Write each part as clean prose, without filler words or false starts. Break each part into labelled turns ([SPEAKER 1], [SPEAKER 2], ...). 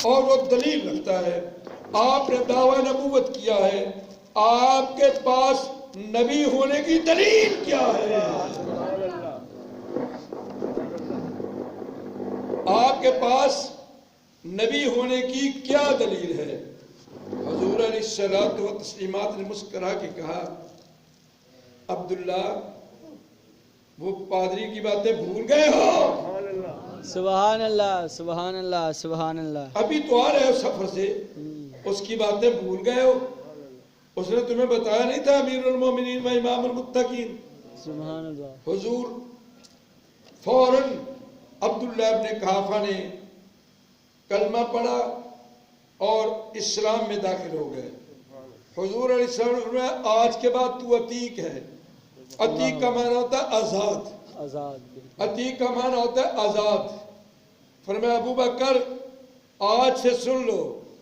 [SPEAKER 1] اور وہ دلیل رکھتا ہے. آپ نے دعویٰ نبوت کیا ہے, آپ کے پاس نبی ہونے کی دلیل کیا ہے؟ آپ کے پاس نبی ہونے کی کیا دلیل ہے؟ حضور علیہ الصلوۃ والتسلیمات نے مسکرا کے کہا, عبداللہ وہ پادری کی باتیں بھول گئے ہو؟
[SPEAKER 2] سبحان اللہ سبحان اللہ سبحان اللہ.
[SPEAKER 1] ابھی تو آ رہے ہو سفر سے, اس کی باتیں بھول گئے ہو؟ اس نے تمہیں بتایا نہیں تھا امیر المومنین و امام المتقین؟
[SPEAKER 2] سبحان اللہ.
[SPEAKER 1] حضور فوراً عبداللہ ابن قحافہ نے کلمہ پڑھا اور اسلام میں داخل ہو گئے. حضور علیہ السلام نے فرمایا, آج کے بعد تو عتیق ہے. عتیق کا معنی ہوتا ہے آزاد. عتیق کا معنی ہوتا ہے آزاد. فرمایا ابو بکر آج سے سن لو,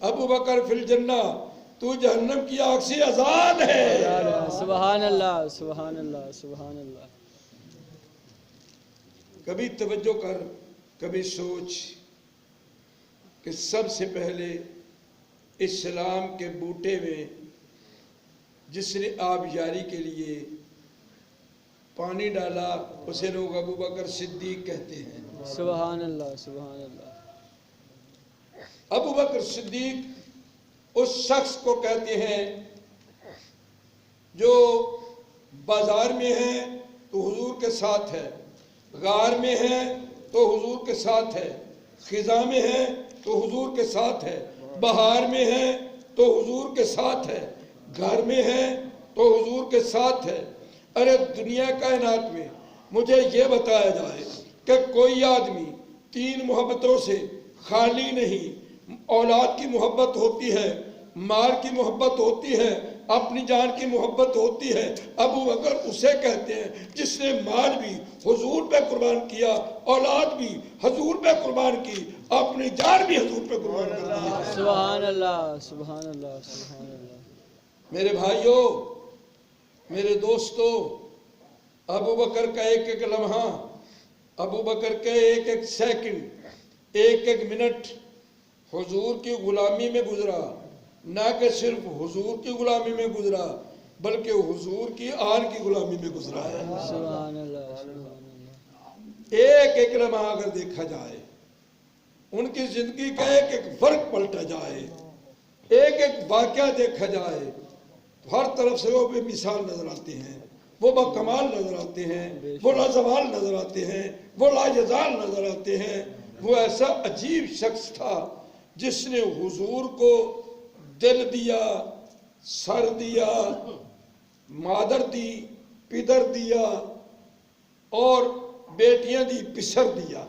[SPEAKER 1] ابو بکر فی الجنہ, تو جہنم کی آگ سے آزاد ہے.
[SPEAKER 2] سبحان اللہ سبحان اللہ سبحان اللہ.
[SPEAKER 1] کبھی توجہ کر, کبھی سوچ کہ سب سے پہلے اسلام کے بوٹے میں جس نے آبیاری کے لیے پانی ڈالا اسے لوگ ابو بکر صدیق کہتے ہیں.
[SPEAKER 2] سبحان اللہ سبحان اللہ.
[SPEAKER 1] ابو بکر صدیق اس شخص کو کہتے ہیں جو بازار میں ہے تو حضور کے ساتھ ہے, غار میں ہے تو حضور کے ساتھ ہے, خزاں میں ہے تو حضور کے ساتھ ہے, بہار میں ہے تو حضور کے ساتھ ہے, گھر میں ہے تو حضور کے ساتھ ہے. ارے دنیا کائنات میں مجھے یہ بتایا جائے کہ کوئی آدمی تین محبتوں سے خالی نہیں. اولاد کی محبت ہوتی ہے, مال کی محبت ہوتی ہے, اپنی جان کی محبت ہوتی ہے. ابو بکر اسے کہتے ہیں جس نے مال بھی حضور پہ قربان کیا, اولاد بھی حضور پہ قربان کی, اپنی جان بھی حضور پہ قربان کر دی.
[SPEAKER 2] سبحان اللہ سبحان اللہ سبحان اللہ.
[SPEAKER 1] میرے بھائیوں, میرے دوستو, ابو بکر کا ایک ایک لمحہ, ابو بکر کا ایک ایک سیکنڈ, ایک ایک منٹ حضور کی غلامی میں گزرا. نہ کہ صرف حضور کی غلامی میں گزرا بلکہ حضور کی آن کی غلامی میں گزرا ہے.
[SPEAKER 2] سبحان اللہ سبحان اللہ.
[SPEAKER 1] ایک ایک لمحہ اگر دیکھا جائے, ان کی زندگی کا ایک ایک فرق پلٹا جائے, ایک ایک واقعہ دیکھا جائے, تو ہر طرف سے وہ بے مثال نظر آتے ہیں, وہ با کمال نظر آتے ہیں, وہ لازوال نظر آتے ہیں, وہ لاجزال نظر آتے ہیں. وہ ایسا عجیب شخص تھا جس نے حضور کو دل دیا, سر دیا, مادر دی, پدر دیا, اور بیٹیاں دی, پسر دیا,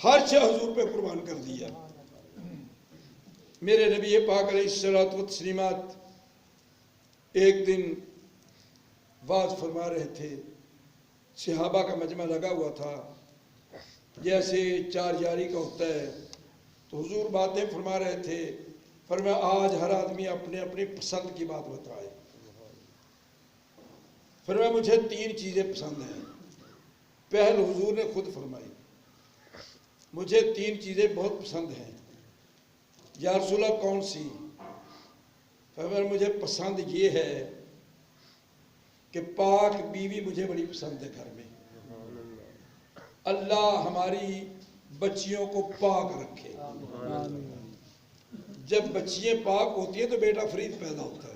[SPEAKER 1] ہر شے حضور پہ قربان کر دیا. میرے نبی پاک علیہ الصلوۃ والتسلیمات ایک دن واعظ فرما رہے تھے, صحابہ کا مجمع لگا ہوا تھا جیسے چار یاری کا ہوتا ہے. تو حضور باتیں فرما رہے تھے, فرمایا آج ہر آدمی اپنے اپنی پسند کی بات بتائے. فرمایا مجھے تین چیزیں پسند ہیں. پہل حضور نے خود فرمائی, مجھے تین چیزیں بہت پسند ہیں. یا رسول اللہ کون سی؟ فرمایا مجھے پسند یہ ہے کہ پاک بیوی مجھے بڑی پسند ہے گھر میں. اللہ ہماری بچیوں کو پاک رکھے. جب بچیاں پاک ہوتی ہیں تو بیٹا فرید پیدا ہوتا ہے.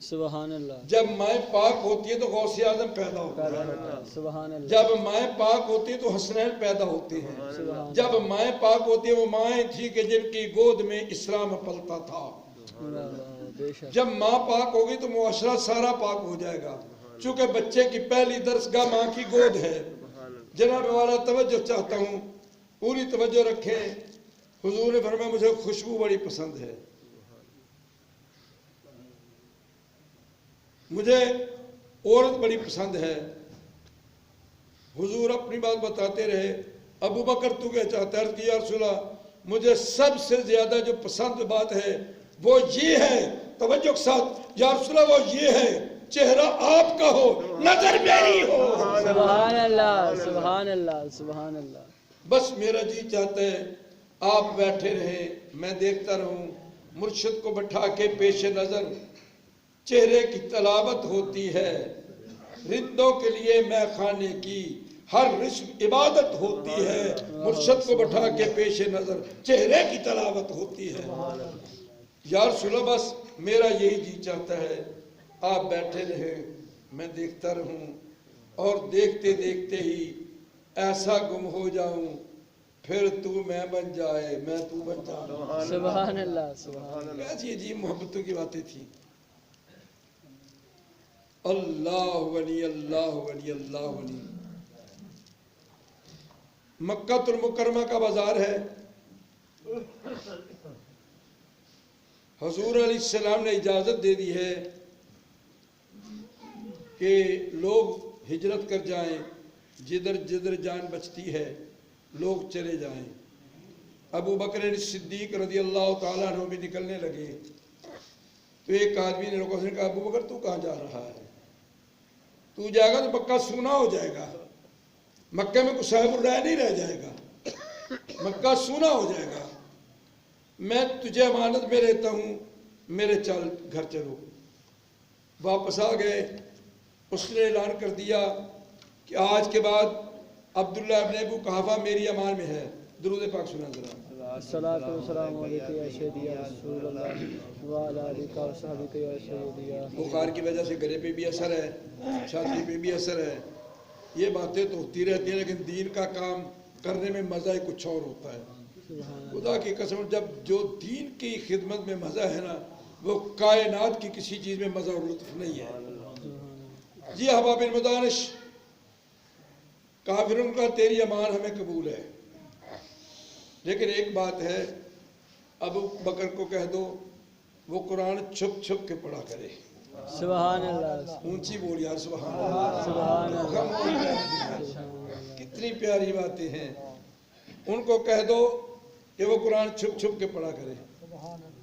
[SPEAKER 2] سبحان اللہ.
[SPEAKER 1] جب مائیں پاک ہوتی ہے تو غوث اعظم پیدا ہوتا ہے.
[SPEAKER 2] سبحان اللہ.
[SPEAKER 1] جب مائیں پاک ہوتی ہیں تو حسنین پیدا ہوتے ہیں. جب مائیں پاک ہوتی ہیں وہ مائیں تھی کہ جن کی گود میں اسلام پلتا تھا. جب ماں پاک ہوگی تو معاشرہ سارا پاک ہو جائے گا. چونکہ بچے کی پہلی درسگاہ ماں کی گود ہے. جناب والا توجہ چاہتا ہوں, پوری توجہ رکھیں. حضور نے فرمایا مجھے خوشبو بڑی پسند ہے. مجھے عورت بڑی پسند ہے. حضور اپنی بات بتاتے رہے. ابو بکر تو کیا چاہتا ہے؟ عرض کی یا رسول اللہ مجھے سب سے زیادہ جو پسند بات ہے وہ یہ ہے, توجہ کے ساتھ, یا رسول اللہ وہ یہ ہے چہرہ آپ کا ہو, نظر میری ہو.
[SPEAKER 2] سبحان اللہ سبحان اللہ سبحان اللہ.
[SPEAKER 1] بس میرا جی چاہتا ہے آپ بیٹھے رہے، میں دیکھتا رہوں، مرشد کو بٹھا کے پیش نظر چہرے کی تلاوت ہوتی ہے، رندوں کے لیے میں خانے کی ہر رسم عبادت ہوتی ہے، مرشد کو بٹھا کے پیش نظر چہرے کی تلاوت ہوتی ہے۔ یا رسول اللہ بس میرا یہی جی چاہتا ہے آپ بیٹھے رہے، میں دیکھتا رہوں، اور دیکھتے دیکھتے ہی ایسا گم ہو جاؤں، پھر تو میں بن جائے میں تو بن جاؤں۔
[SPEAKER 2] سبحان اللہ سبحان اللہ۔
[SPEAKER 1] کیسی عجیب محبتوں کی باتیں تھیں۔ اللہ ولی اللہ ولی اللہ ولی۔ مکہ المکرمہ کا بازار ہے، حضور علیہ السلام نے اجازت دے دی ہے کہ لوگ ہجرت کر جائیں، جدھر جدھر جان بچتی ہے لوگ چلے جائیں۔ ابو بکر صدیق رضی اللہ تعالیٰ عنہ بھی نکلنے لگے تو ایک آدمی نے روکا، اس نے کہا ابو بکر تو کہاں جا رہا ہے؟ تو جائے گا تو مکہ سونا ہو جائے گا، مکہ میں کوئی صاحب الرائے نہیں رہ جائے گا، مکہ سونا ہو جائے گا، میں تجھے امانت میں رہتا ہوں، میرے چل گھر چلو۔ واپس آ گئے، اس نے اعلان کر دیا کہ آج کے بعد عبداللہ ابن ابو قحافہ میری امان میں ہے۔ درود پاک سنا ذرا۔
[SPEAKER 2] الصلاۃ والسلام علیک یا سیدی یا رسول اللہ وعلی آلک و صحبک یا سیدی یا۔
[SPEAKER 1] بخار کی وجہ سے گلے پہ بھی اثر ہے، چھاتی پہ بھی اثر ہے، یہ باتیں تو ہوتی رہتی ہیں، لیکن دین کا کام کرنے میں مزہ ہی کچھ اور ہوتا ہے۔ خدا کی قسم، جب جو دین کی خدمت میں مزہ ہے نا، وہ کائنات کی کسی چیز میں مزہ اور لطف نہیں ہے۔ جی احباب المدانش، کافروں کا تیری امان ہمیں قبول ہے، لیکن ایک بات ہے، ابو بکر کو کہہ دو وہ قرآن چھپ چھپ کے پڑھا کرے۔
[SPEAKER 2] سبحان اللہ
[SPEAKER 1] اونچی بول یار سبحان اللہ۔
[SPEAKER 2] سبحان اللہ۔
[SPEAKER 1] کتنی پیاری باتیں ہیں۔ ان کو کہہ دو کہ وہ قرآن چھپ چھپ کے پڑھا کرے،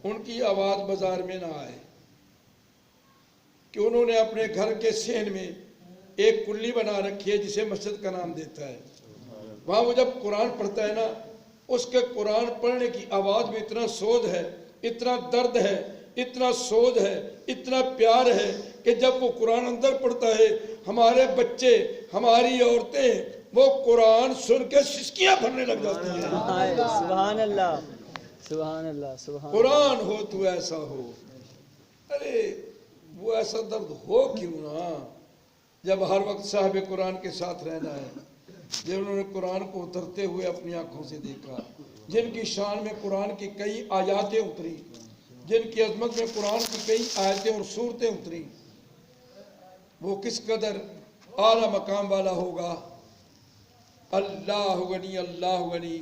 [SPEAKER 1] ان کی آواز بازار میں نہ آئے، کہ انہوں نے اپنے گھر کے صحن میں ایک کلی بنا رکھی ہے جسے مسجد کا نام دیتا ہے۔ وہاں وہ جب قرآن پڑھتا ہے نا، اس کے قرآن پڑھنے کی آواز میں اتنا سوز ہے، اتنا درد ہے، اتنا سوز ہے، اتنا پیار ہے کہ جب وہ قرآن اندر پڑھتا ہے، ہمارے بچے، ہماری عورتیں وہ قرآن سن کے سسکیاں بھرنے لگ جاتی ہیں۔
[SPEAKER 2] سبحان اللہ سبحان اللہ سبحان اللہ۔
[SPEAKER 1] قرآن ہو تو ایسا ہو، ارے وہ ایسا درد ہو کیوں نہ، جب ہر وقت صاحب قرآن کے ساتھ رہنا ہے، جنہوں نے قرآن کو اترتے ہوئے اپنی آنکھوں سے دیکھا، جن کی شان میں قرآن کی کئی آیاتیں اتری، جن کی عظمت میں قرآن کی کئی آیتیں اور صورتیں اتری، وہ کس قدر اعلیٰ مقام والا ہوگا۔ اللہ غنی اللہ غنی۔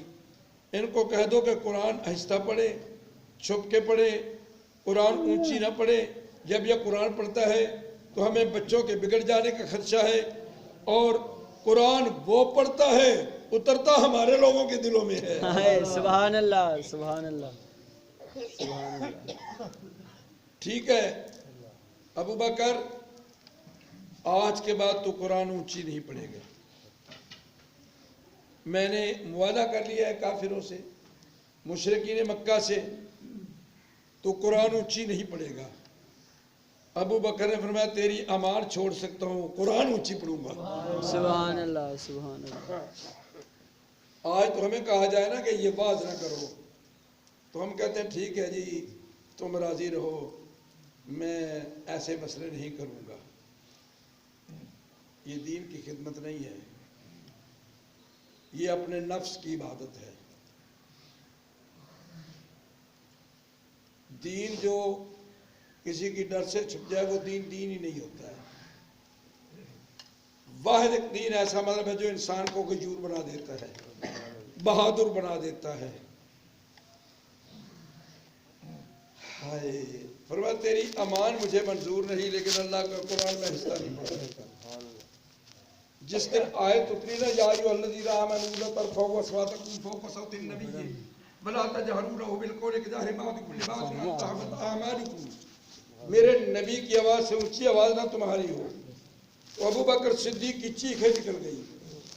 [SPEAKER 1] ان کو کہہ دو کہ قرآن آہستہ پڑھے، چھپ کے پڑھے، قرآن اونچی نہ پڑھے۔ جب یہ قرآن پڑھتا ہے تو ہمیں بچوں کے بگڑ جانے کا خدشہ ہے، اور قرآن وہ پڑھتا ہے اترتا ہمارے لوگوں کے دلوں میں ہے۔
[SPEAKER 2] سبحان اللہ سبحان اللہ سبحان اللہ۔
[SPEAKER 1] ٹھیک ہے ابو بکر، آج کے بعد تو قرآن اونچی نہیں پڑھے گا۔ میں نے معاہدہ کر لیا ہے کافروں سے، مشرکین مکہ سے، تو قرآن اونچی نہیں پڑھے گا۔ ابو بکر نے فرمایا تیری امان چھوڑ سکتا ہوں، قرآن اونچی پڑھوں گا۔
[SPEAKER 2] سبحان اللہ سبحان اللہ۔
[SPEAKER 1] آج تو ہمیں کہا جائے نا کہ یہ باز نہ کرو، تو ہم کہتے ہیں ٹھیک ہے جی تم راضی رہو، میں ایسے مسئلے نہیں کروں گا۔ یہ دین کی خدمت نہیں ہے، یہ اپنے نفس کی عبادت ہے۔ دین جو کسی کی ڈر سے چھپ جائے وہ دین ہی نہیں ہوتا ہے۔ واحد ایک دین ایسا مذہب ہے جو انسان کو غیور بنا دیتا ہے، بہادر بنا دیتا ہے۔ ہائے، فرمایا تیری امان مجھے منظور نہیں، لیکن اللہ کا قرآن میں حصہ نہیں پڑھ سکتا۔ جس دن آیت اتری نا یا ایھا الذین آمنوا لا ترفعوا اصواتکم فوق صوت النبی ولا تجہروا لہ بالقول کجہر بعضکم لبعض ان تحبط اعمالکم، میرے نبی کی آواز سے اونچی آواز نہ تمہاری ہو۔ تو ابو بکر صدیق کی چیخیں نکل گئی،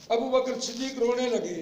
[SPEAKER 1] ابو بکر صدیق رونے لگے،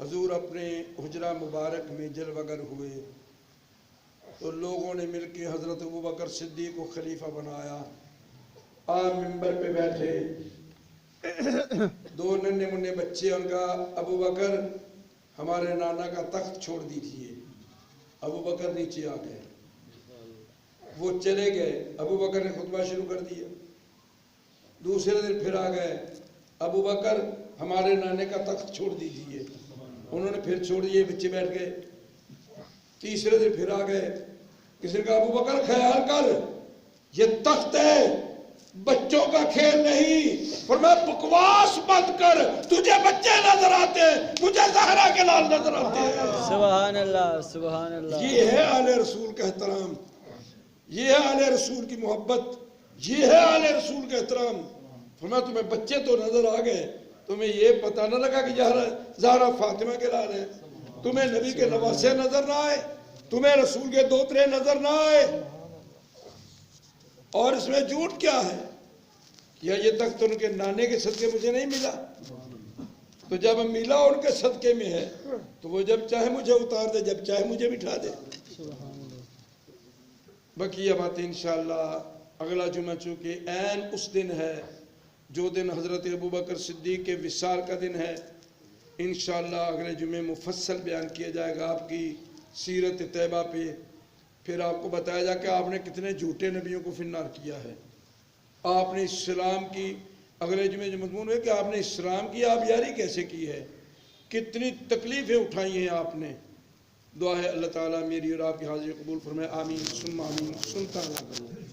[SPEAKER 1] حضور اپنے حجرہ مبارک میں جلوگر ہوئے تو لوگوں نے مل کے حضرت ابوبکر صدیق کو خلیفہ بنایا. آپ منبر پہ بیٹھے، دو ننھے منھے بچے، ان کا ابوبکر ہمارے نانا کا تخت چھوڑ دیجیے. ابوبکر نیچے آ گئے، وہ چلے گئے، ابوبکر نے خطبہ شروع کر دیا. دوسرے دن پھر آ گئے، ابوبکر ہمارے نانے کا تخت چھوڑ دیجیے. انہوں نے پھر چھوڑ دیے، بچے بیٹھ گئے. تیسرے دن پھر آ گئے، کسی نے کہا ابوبکر خیال کر، یہ تخت ہے، بچوں کا کھیل نہیں. فرمایا بکواس مت کر، تجھے بچے نظر آتے ہیں، مجھے زہرا کے لال نظر آتے ہیں.
[SPEAKER 2] سبحان اللہ، سبحان اللہ.
[SPEAKER 1] یہ ہے آل رسول کا احترام، یہ ہے آل رسول کی محبت، یہ ہے آل رسول کا احترام. فرمایا تمہیں بچے تو نظر آ گئے، تمہیں یہ پتہ نہ لگا کہ زہرا فاطمہ کے لال ہے. تمہیں نبی کے نواسے نظر نہ آئے، تمہیں رسول کے دوترے نظر نہ آئے. اور اس میں جھوٹ کیا ہے؟ یا یہ تخت ان کے نانے کے صدقے مجھے نہیں ملا؟ تو جب ملا ان کے صدقے میں ہے تو وہ جب چاہے مجھے اتار دے، جب چاہے مجھے بٹھا دے. بقیہ باتیں انشاءاللہ اگلا جمعہ، چونکہ عین اس دن ہے جو دن حضرت ابوبکر صدیق کے وصال کا دن ہے، انشاءاللہ اگلے جمعے مفصل بیان کیا جائے گا آپ کی سیرت طیبہ پہ. پھر آپ کو بتایا جائے کہ آپ نے کتنے جھوٹے نبیوں کو فنار کیا ہے. آپ نے اسلام کی، اگلے جمعے جو مضمون ہے کہ آپ نے اسلام کی آبیاری کیسے کی ہے، کتنی تکلیفیں اٹھائی ہیں آپ نے. دعا ہے اللہ تعالیٰ میری اور آپ کی حاضری قبول فرمائے. آمین ثم آمین. سنتا اللہ.